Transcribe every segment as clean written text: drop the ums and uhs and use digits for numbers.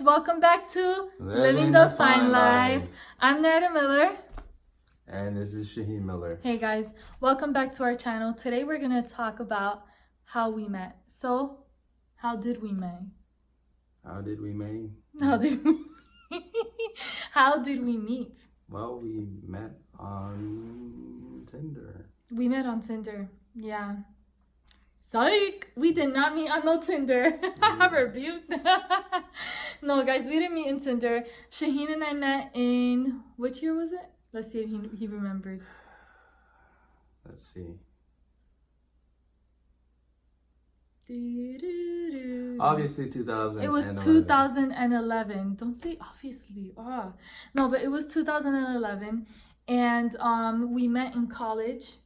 welcome back to Living the Fine Life. I'm Narada Miller. And this is Shaheen Miller. Hey guys, welcome back to our channel. Today we're going to talk about how we met. So, how did we meet? How did we meet? How did we meet? Well, we met on Tinder. We met on Tinder, yeah. Psych! We did not meet on no Tinder. I'm rebuked. No, guys, we didn't meet in Tinder. Shaheen and I met in, which year was it? Let's see if he remembers. Let's see. Obviously 2011. It was 2011. Don't say obviously. Oh. No, but it was 2011. And we met in college.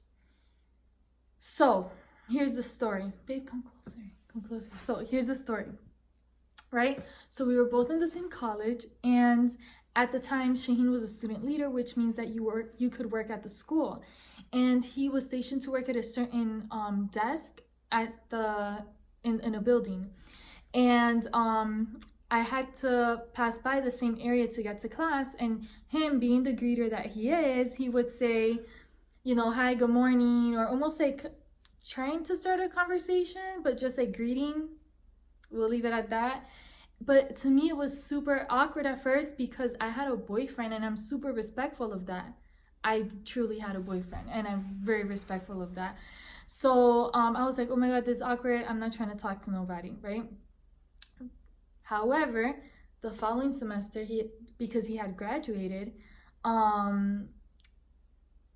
So, here's the story. Babe, come closer. Come closer. So, here's the story. Right? So, we were both in the same college. And at the time, Shaheen was a student leader, which means that you could work at the school. And he was stationed to work at a certain desk at in a building. And I had to pass by the same area to get to class. And him, being the greeter that he is, he would say, you know, hi, good morning, or almost like trying to start a conversation, but just like greeting. We'll leave it at that. But to me, it was super awkward at first because I had a boyfriend and I'm super respectful of that. I truly had a boyfriend and I'm very respectful of that. So I was like, oh my God, this is awkward. I'm not trying to talk to nobody, right? However, the following semester, because he had graduated,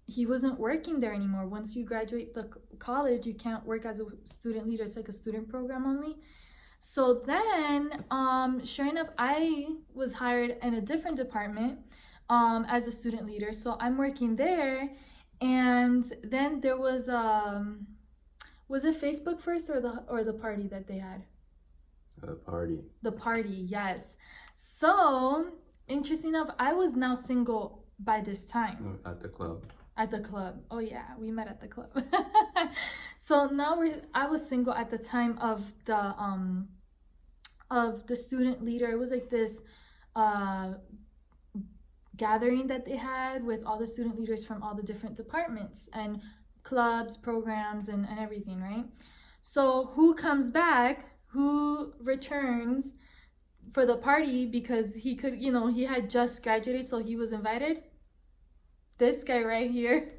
he wasn't working there anymore. Once you graduate the college, you can't work as a student leader. It's like a student program only. So then, sure enough, I was hired in a different department as a student leader. So I'm working there. And then there was it Facebook first or the party that they had? The party. The party, yes. So, interesting enough, I was now single by this time. At the club. At the club. Oh yeah, we met at the club. So now I was single at the time of the student leader. It was like this gathering that they had with all the student leaders from all the different departments and clubs, programs, and everything, right? So who comes back? Who returns for the party because he could, you know, he had just graduated, so he was invited? This guy right here.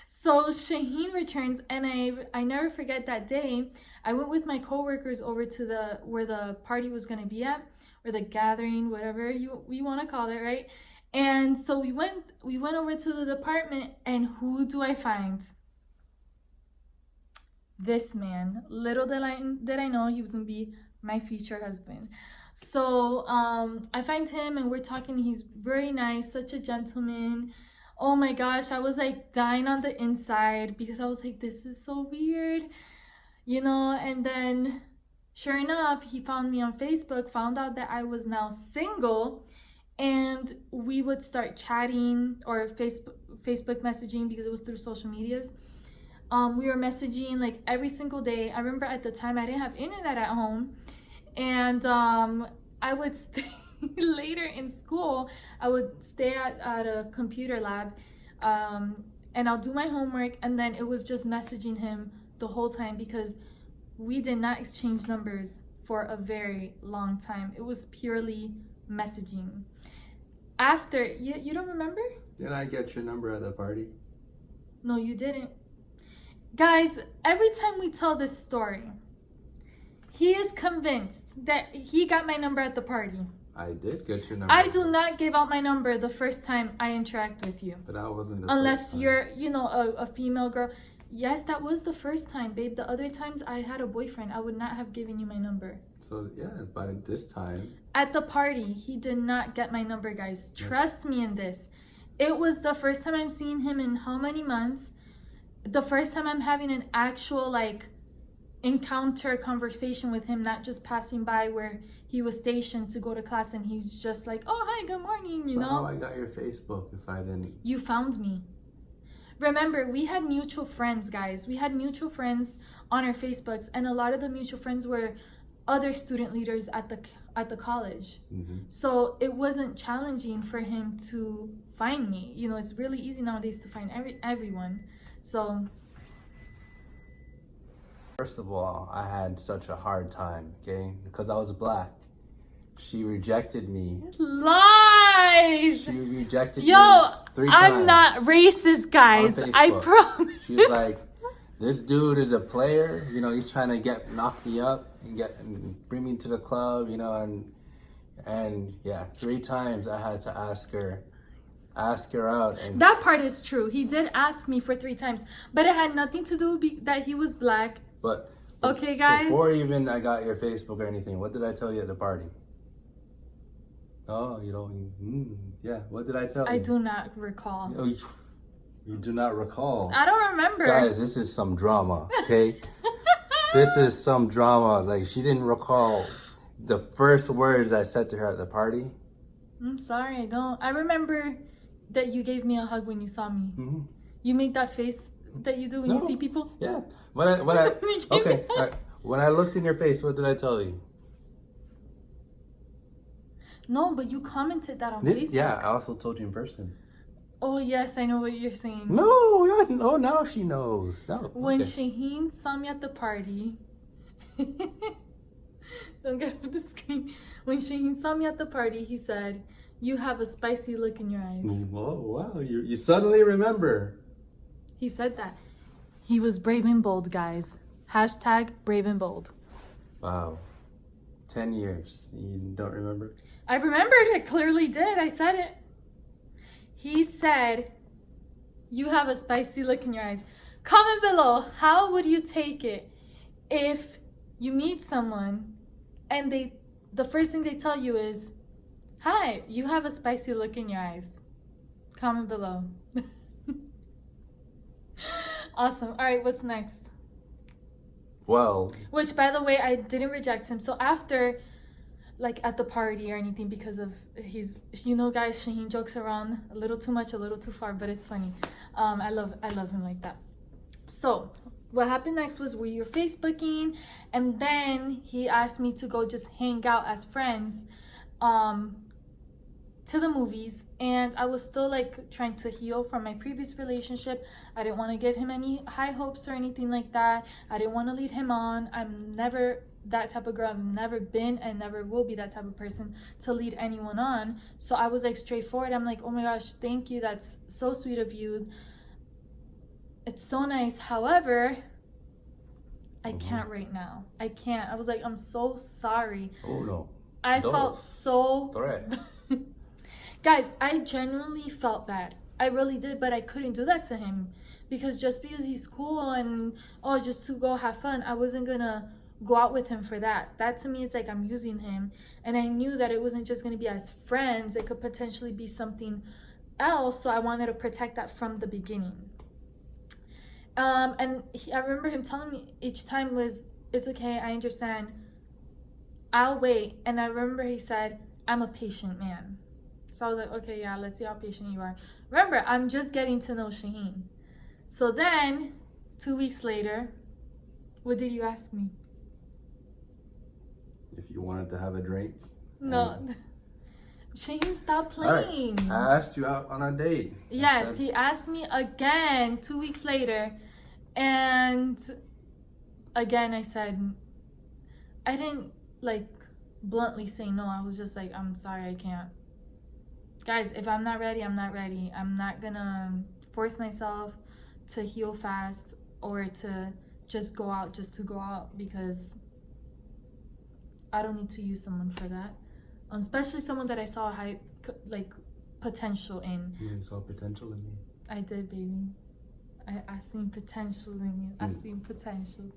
So Shaheen returns, and I never forget that day. I went with my coworkers over to where the party was gonna be at, or the gathering, whatever we want to call it, right? And so we went over to the department, and who do I find? This man. Little did I know he was gonna be my future husband. So I find him and we're talking. He's very nice, such a gentleman. Oh my gosh, I was like dying on the inside because I was like, this is so weird, you know. And then sure enough, he found me on Facebook, found out that I was now single, and we would start chatting or Facebook messaging because it was through social medias. We were messaging like every single day. I remember at the time I didn't have internet at home, and I would stay later in school. I would stay at a computer lab, and I'll do my homework, and then it was just messaging him the whole time because we did not exchange numbers for a very long time. It was purely messaging. After, you don't remember? Did I get your number at the party? No, you didn't. Guys, every time we tell this story, he is convinced that he got my number at the party. I did get your number. I do not give out my number the first time I interact with you. But that wasn't the unless first time. You're, you know, a female girl. Yes, that was the first time, babe. The other times I had a boyfriend, I would not have given you my number. So yeah, but this time. At the party, he did not get my number, guys. Trust me in this. It was the first time I'm seeing him in how many months? The first time I'm having an actual like encounter conversation with him, not just passing by where he was stationed to go to class and he's just like, oh hi, good morning, you know. How I got your Facebook if I didn't? You found me. Remember, we had mutual friends, guys. We had mutual friends on our Facebooks, and a lot of the mutual friends were other student leaders at the college. Mm-hmm. So it wasn't challenging for him to find me. You know, it's really easy nowadays to find everyone. So First of all, I had such a hard time, okay? Because I was black. She rejected me. lies. She rejected Yo, me 3 times. I'm not racist, guys. on I Facebook. promise. She was like, this dude is a player, you know, he's trying to knock me up and bring me to the club, you know, and yeah, 3 times I had to ask her out. And That part is true. He did ask me for 3 times, but it had nothing to do that he was black. but Okay, guys. before even I got your Facebook or anything, what did I tell you at the party? Oh, you don't. Yeah, what did I tell you? I do not recall. Oh, you do not recall. I don't remember. Guys, this is some drama, okay? This is some drama. Like, she didn't recall the first words I said to her at the party. I'm sorry, I don't. I remember that you gave me a hug when you saw me. Mm-hmm. You make that face that you do when you see people. Yeah. When I okay. All right. When I looked in your face, what did I tell you? No, but you commented that on Facebook. Yeah, I also told you in person. Oh yes, I know what you're saying. No, yeah, no, now she knows. No, When okay. Shaheen saw me at the party, don't get off the screen. When Shaheen saw me at the party, he said, "You have a spicy look in your eyes." Oh, wow, you suddenly remember. He said that. He was brave and bold, guys. Hashtag brave and bold. Wow. 10 years. You don't remember? I remembered it, clearly did. I said it. He said, "You have a spicy look in your eyes." Comment below, how would you take it if you meet someone and the first thing they tell you is, "Hi, you have a spicy look in your eyes"? Comment below. Awesome. All right, what's next? Well, Which, by the way, I didn't reject him. So after, like, at the party or anything, because of you know, guys, Shaheen jokes around a little too much, a little too far, but it's funny. I love him like that. So what happened next was we were Facebooking, and then he asked me to go just hang out as friends, to the movies. And I was still like trying to heal from my previous relationship. I didn't want to give him any high hopes or anything like that. I didn't want to lead him on. I'm never that type of girl. I've never been and never will be that type of person to lead anyone on. So I was like straightforward. I'm like, "Oh my gosh, thank you. That's so sweet of you. It's so nice. However, I can't right now. I can't." I was like, "I'm so sorry." oh no. I felt so Threats. Guys, I genuinely felt bad. I really did, but I couldn't do that to him because just because he's cool and just to go have fun, I wasn't gonna go out with him for that. That to me, it's like I'm using him, and I knew that it wasn't just gonna be as friends. It could potentially be something else, so I wanted to protect that from the beginning. I remember him telling me each time was, "It's okay, I understand. I'll wait." And I remember he said, "I'm a patient man." So I was like, "Okay, yeah, let's see how patient you are." Remember, I'm just getting to know Shaheen. So then, 2 weeks later, what did you ask me? If you wanted to have a drink. No. Shaheen, stop All right. playing. I asked you out on a date. Yes, he asked me again 2 weeks later. And again, I said, I didn't like bluntly say no. I was just like, "I'm sorry, I can't." Guys, if I'm not ready, I'm not ready. I'm not gonna force myself to heal fast or to just go out just to go out, because I don't need to use someone for that. Especially someone that I saw high potential in. You saw potential in me. I did, baby. I seen potentials in you. I seen potentials.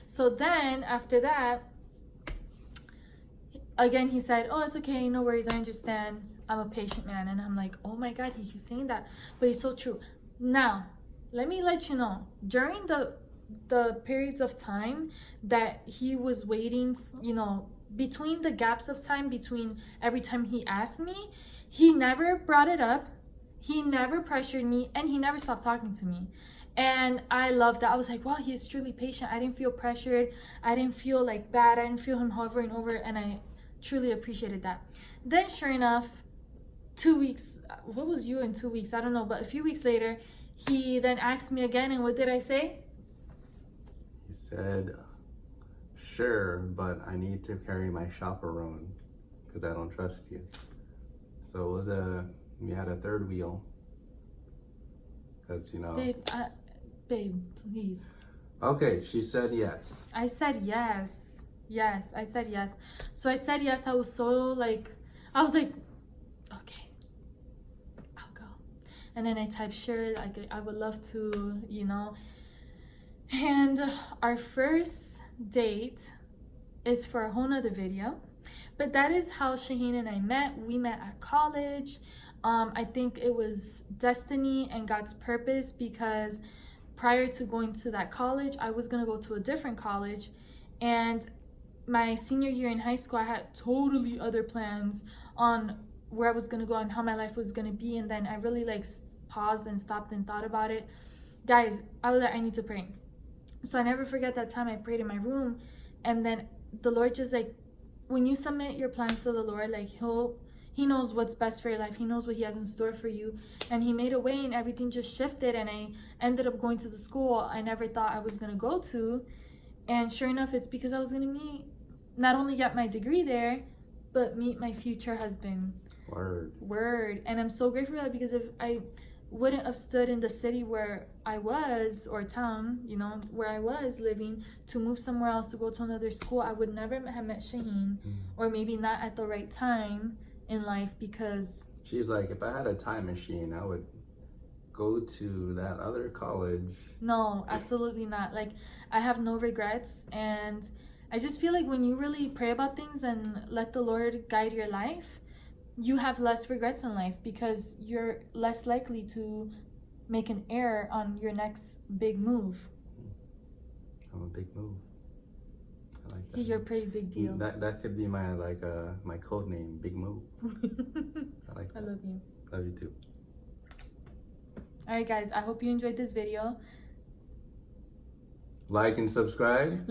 So then after that, again, he said, "Oh, it's okay, no worries, I understand. I'm a patient man." And I'm like, "Oh my God, he keeps saying that." But it's so true. Now, let me let you know, during the periods of time that he was waiting, you know, between the gaps of time, between every time he asked me, he never brought it up. He never pressured me, and he never stopped talking to me. And I loved that. I was like, wow, he is truly patient. I didn't feel pressured. I didn't feel like bad. I didn't feel him hovering over, and I truly appreciated that. Then sure enough, 2 weeks, what was you in 2 weeks? I don't know, but a few weeks later, he then asked me again, and what did I say? He said, sure, but I need to carry my chaperone because I don't trust you. So it was we had a third wheel. Because, you know. Babe, please. Okay, she said yes. I said yes. Yes, I said yes. So I said yes. I was okay, I'll go. And then I typed sure, like I would love to, you know. And our first date is for a whole nother video. But that is how Shaheen and I met. We met at college. I think it was destiny and God's purpose, because prior to going to that college, I was going to go to a different college. And my senior year in high school, I had totally other plans on where I was going to go and how my life was going to be. And then I really paused and stopped and thought about it. Guys, I was like, I need to pray. So I never forget that time I prayed in my room. And then the Lord just when you submit your plans to the Lord, He knows what's best for your life. He knows what He has in store for you. And He made a way, and everything just shifted. And I ended up going to the school I never thought I was going to go to. And sure enough, it's because I was going to not only get my degree there, but meet my future husband. Word. And I'm so grateful for that, because if I wouldn't have stood in the city where I was, or town, you know, where I was living, to move somewhere else, to go to another school, I would never have met Shaheen, or maybe not at the right time in life, because she's like, if I had a time machine, I would go to that other college. No, absolutely not. I have no regrets, and I just feel like when you really pray about things and let the Lord guide your life, you have less regrets in life, because you're less likely to make an error on your next big move. I'm a big move. I like that. You're a pretty big deal. That could be my my code name, Big Move. I like that. I love you. Love you too. All right, guys, I hope you enjoyed this video. Like and subscribe.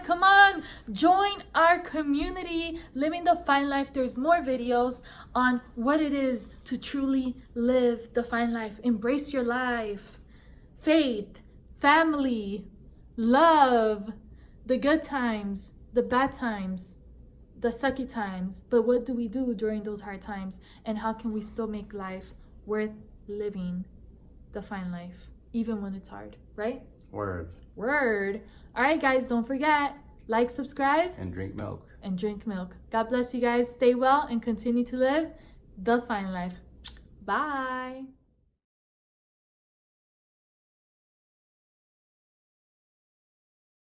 Come on, join our community, Living the Fine Life. There's more videos on what it is to truly live the fine life. Embrace your life, faith, family, love, the good times, the bad times, the sucky times. But what do we do during those hard times? And how can we still make life worth living, the fine life, even when it's hard, right? Word. All right, guys, don't forget, subscribe, and drink milk. God bless you guys. Stay well and continue to live the fine life. Bye.